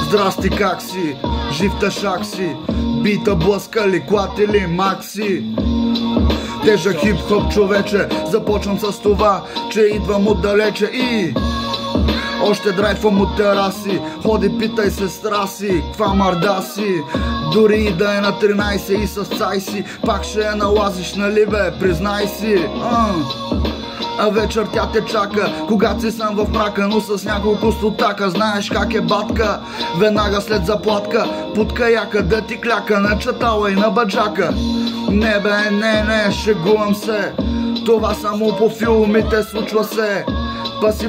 Здрасти, как си? Жив тъшак си? Бита блъскали, клатили, макси? Тежък хип-хоп, човече. Започвам с това, че идвам отдалече и още драйфвам от тераси. Ходи, питай сестра си, ква марда си. Дори и да е на 13 и с цай си, пак ще я налазиш, нали бе, признай си. А вечер тя те чака, когато си сам в мрака, но с няколко стотака. Знаеш как е батка, веднага след заплатка, под каяка да ти кляка на чатала и на баджака. Не бе, не, шегувам се, това само по филмите случва се.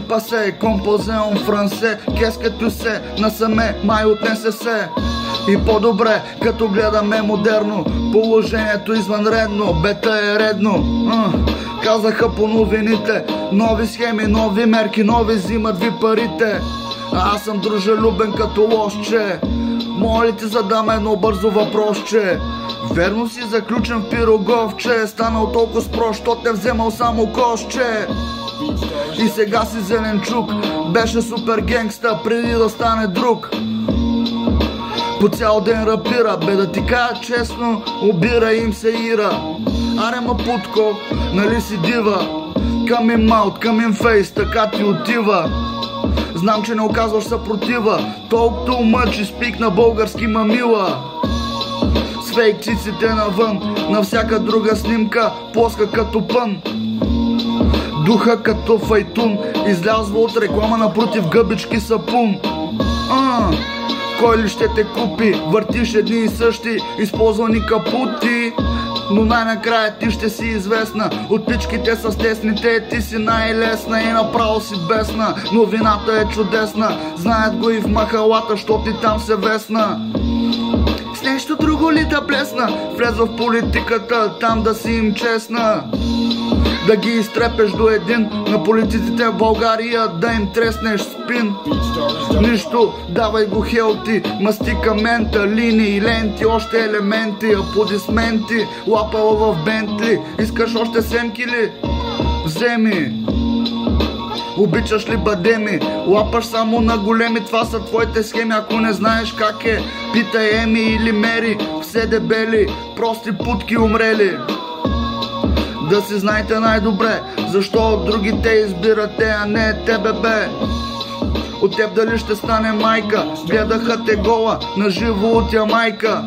Пасе, композе он франсе, кескето се, насаме, май отнесе се. И по-добре, като гледаме модерно, положението извънредно, бета е редно. Казаха по новините, нови схеми, нови мерки, нови взимат ви парите. Аз съм дружелюбен като лошче, моля ти задам едно бързо въпросче. Верно си заключен в пироговче, станал толкова спрост, що те вземал само кошче. И сега си зеленчук, беше супер генгста преди да стане друг. По цял ден рапира, бе да ти кажа честно, обира им се ира. Аре ма путко, нали си дива? Coming out, coming face, така ти отива. Знам, че не оказваш съпротива, talk too much и спик на български мамила. С фейк циците навън, на всяка друга снимка, плоска като пън. Духа като файтун, излязва от реклама напротив гъбички сапун. Кой ли ще те купи? Въртиш едни и същи използвани капути, но най-накрая ти ще си известна. От пичките с тесните ти си най-лесна и направо си бесна. Новината е чудесна, знаят го и в махалата, що ти там се весна. С нещо друго ли да блесна? Влезва в политиката, там да си им честна. Да ги изтрепеш до един, на политиците в България да им треснеш спин. Нищо, давай го хелти, мастикамента, линии, ленти, още елементи, аплодисменти, лапала в Бентли. Искаш още семки ли? Вземи. Обичаш ли бадеми? Лапаш само на големи, това са твоите схеми. Ако не знаеш как е, питай Еми или Мери. Все дебели, прости путки умрели. Да си знаете най-добре, защо другите избирате, а не тебе бе. От теб дали ще стане майка? Гледаха те гола, наживо от Ямайка.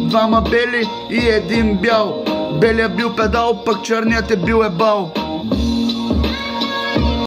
Двама бели и един бял. Белият бил педал, пък черният е бил ебал.